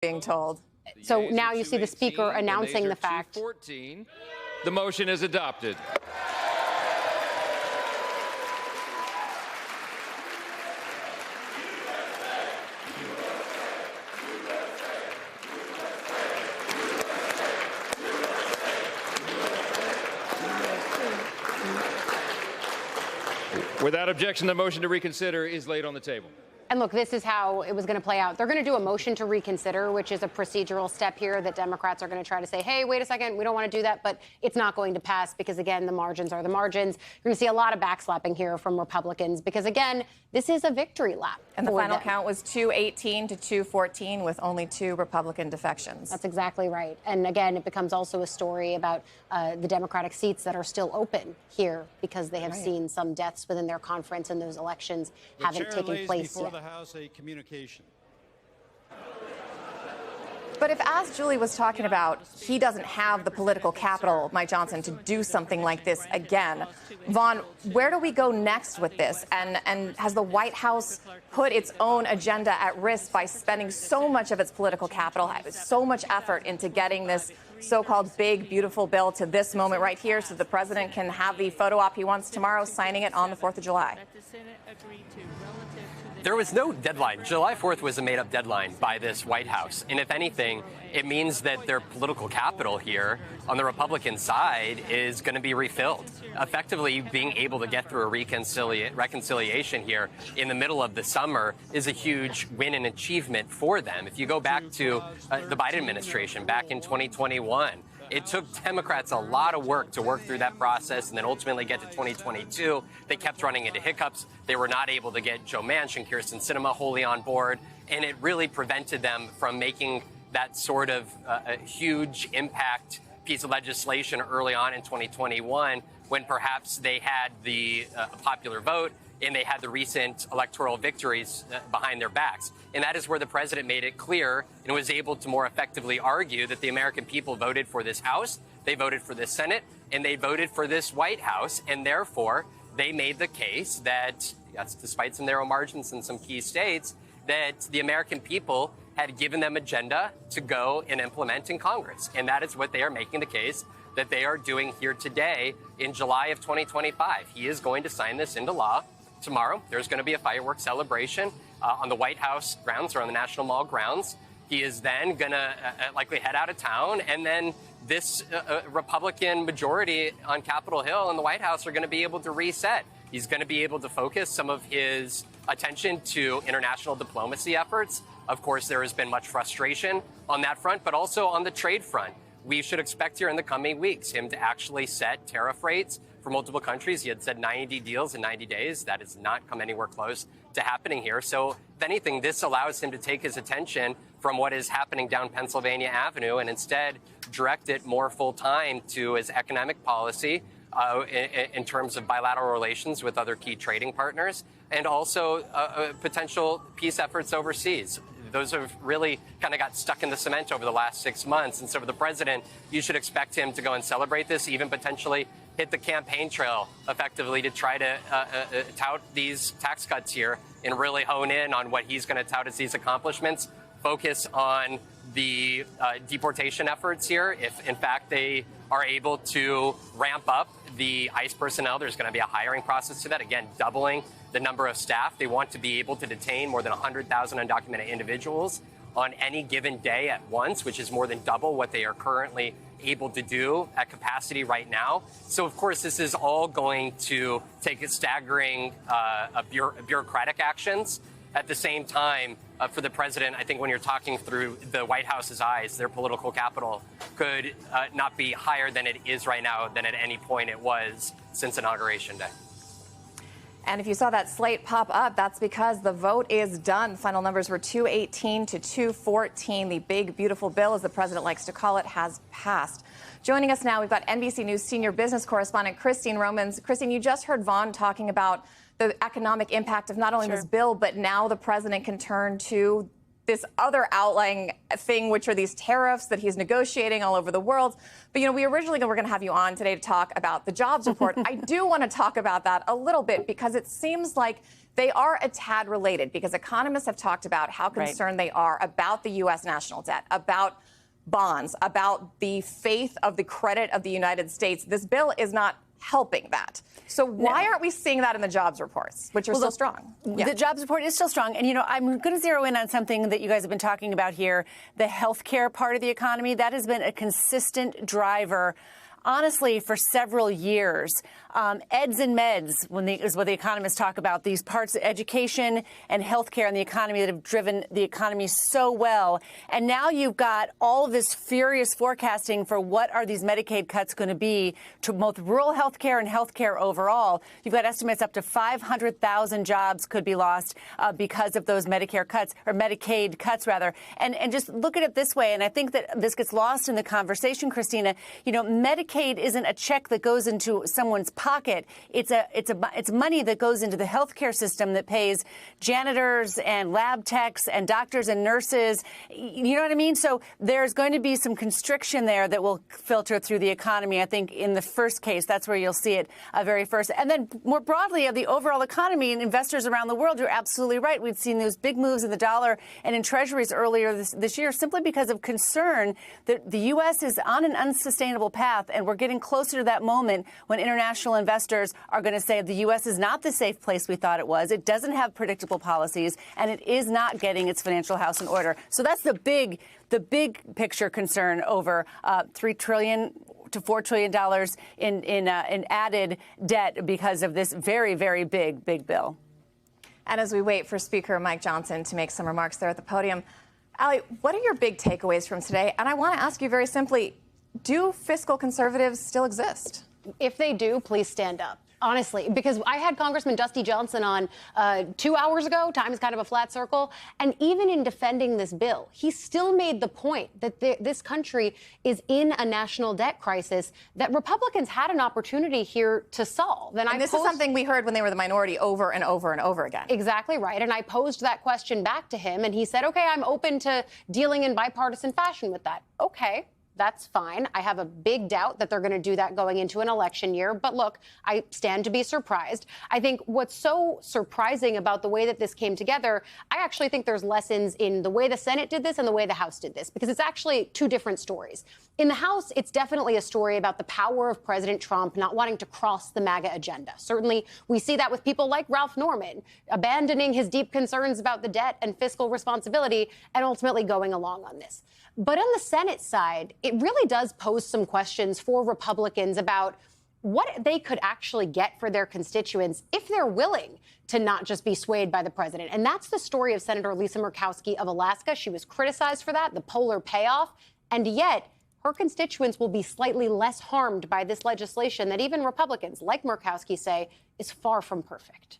being told. So now you see the Speaker announcing the fact. 214. The motion is adopted. Without objection, the motion to reconsider is laid on the table. And look, this is how it was going to play out. They're going to do a motion to reconsider, which is a procedural step here that Democrats are going to try to say, hey, wait a second, we don't want to do that. But it's not going to pass because, again, the margins are the margins. You're going to see a lot of backslapping here from Republicans because, again, this is a victory lap. And the final count was 218 to 214 with only 2 Republican defections. That's exactly right. And again, it becomes also a story about the Democratic seats that are still open here because they have seen some deaths within their conference and those elections haven't taken place yet. The House a communication. But if, as Julie was talking about, he doesn't have the political capital, Mike Johnson, to do something like this again, Vaughn, where do we go next with this? And has the White House put its own agenda at risk by spending so much of its political capital, so much effort into getting this so-called big, beautiful bill to this moment right here so the president can have the photo op he wants tomorrow, signing it on the 4th of July? There was no deadline. July 4th was a made-up deadline by this White House. And if anything, it means that their political capital here on the Republican side is going to be refilled. Effectively, being able to get through a reconciliation here in the middle of the summer is a huge win and achievement for them. If you go back to the Biden administration back in 2021, it took Democrats a lot of work to work through that process and then ultimately get to 2022. They kept running into hiccups. They were not able to get Joe Manchin, Kyrsten Sinema wholly on board, and it really prevented them from making that sort of a huge impact piece of legislation early on in 2021 when perhaps they had the popular vote and they had the recent electoral victories behind their backs. And that is where the president made it clear and was able to more effectively argue that the American people voted for this House, they voted for this Senate, and they voted for this White House. And therefore, they made the case that, yes, despite some narrow margins in some key states, that the American people had given them agenda to go and implement in Congress. And that is what they are making the case that they are doing here today in July of 2025. He is going to sign this into law. Tomorrow, there's going to be a fireworks celebration on the White House grounds or on the National Mall grounds. He is then going to likely head out of town. And then this Republican majority on Capitol Hill and the White House are going to be able to reset. He's going to be able to focus some of his attention to international diplomacy efforts. Of course, there has been much frustration on that front, but also on the trade front. We should expect here in the coming weeks him to actually set tariff rates for multiple countries. He had said 90 deals in 90 days. That has not come anywhere close to happening here. So if anything, this allows him to take his attention from what is happening down Pennsylvania Avenue and instead direct it more full time to his economic policy in terms of bilateral relations with other key trading partners and also potential peace efforts overseas. Those have really kind of got stuck in the cement over the last 6 months. And so for the president, you should expect him to go and celebrate this, even potentially hit the campaign trail effectively to try to tout these tax cuts here and really hone in on what he's going to tout as these accomplishments, focus on the deportation efforts here. If, in fact, they are able to ramp up the ICE personnel, there's going to be a hiring process to that, again, doubling the number of staff. They want to be able to detain more than 100,000 undocumented individuals on any given day at once, which is more than double what they are currently able to do at capacity right now. So, of course, this is all going to take a staggering bureaucratic actions. At the same time, for the president, I think when you're talking through the White House's eyes, their political capital could not be higher than it is right now than at any point it was since Inauguration Day. And if you saw that slate pop up, that's because the vote is done. Final numbers were 218 to 214. The big, beautiful bill, as the president likes to call it, has passed. Joining us now, we've got NBC News senior business correspondent Christine Romans. Christine, you just heard Vaughn talking about the economic impact of not only this bill, but now the president can turn to this other outlying thing, which are these tariffs that he's negotiating all over the world. But, we originally were going to have you on today to talk about the jobs report. I do want to talk about that a little bit because it seems like they are a tad related, because economists have talked about how concerned they are about the U.S. national debt, about bonds, about the faith of the credit of the United States. This bill is not helping that. So why aren't we seeing that in the jobs reports, which are so strong? The jobs report is still strong. And, I'm going to zero in on something that you guys have been talking about here, the healthcare part of the economy. That has been a consistent driver, honestly, for several years. Eds and meds is what the economists talk about, these parts of education and healthcare and the economy that have driven the economy so well. And now you've got all of this furious forecasting for what are these Medicaid cuts going to be to both rural healthcare and healthcare overall. You've got estimates up to 500,000 jobs could be lost because of those Medicare cuts, or Medicaid cuts, rather. And just look at it this way, and I think that this gets lost in the conversation, Christina. Medicaid isn't a check that goes into someone's pocket. It's money that goes into the healthcare system that pays janitors and lab techs and doctors and nurses. You know what I mean? So there's going to be some constriction there that will filter through the economy. I think in the first case, that's where you'll see it very first. And then more broadly of the overall economy and investors around the world, you're absolutely right. We've seen those big moves in the dollar and in treasuries earlier this year simply because of concern that the U.S. is on an unsustainable path, and we're getting closer to that moment when international investors are going to say the U.S. is not the safe place we thought it was. It doesn't have predictable policies, and it is not getting its financial house in order. So that's the big picture concern over $3 trillion to $4 trillion in added debt because of this very, very big bill. And as we wait for Speaker Mike Johnson to make some remarks there at the podium, Ali, what are your big takeaways from today? And I want to ask you very simply, do fiscal conservatives still exist? If they do, please stand up. Honestly, because I had Congressman Dusty Johnson on 2 hours ago. Time is kind of a flat circle. And even in defending this bill, he still made the point that this country is in a national debt crisis that Republicans had an opportunity here to solve. And this is something we heard when they were the minority over and over and over again. Exactly right. And I posed that question back to him, and he said, OK, I'm open to dealing in bipartisan fashion with that. OK. That's fine. I have a big doubt that they're going to do that going into an election year. But look, I stand to be surprised. I think what's so surprising about the way that this came together, I actually think there's lessons in the way the Senate did this and the way the House did this, because it's actually two different stories. In the House, it's definitely a story about the power of President Trump not wanting to cross the MAGA agenda. Certainly, we see that with people like Ralph Norman, abandoning his deep concerns about the debt and fiscal responsibility and ultimately going along on this. But on the Senate side, it really does pose some questions for Republicans about what they could actually get for their constituents if they're willing to not just be swayed by the president. And that's the story of Senator Lisa Murkowski of Alaska. She was criticized for that, the polar payoff, and yet her constituents will be slightly less harmed by this legislation that even Republicans like Murkowski say is far from perfect.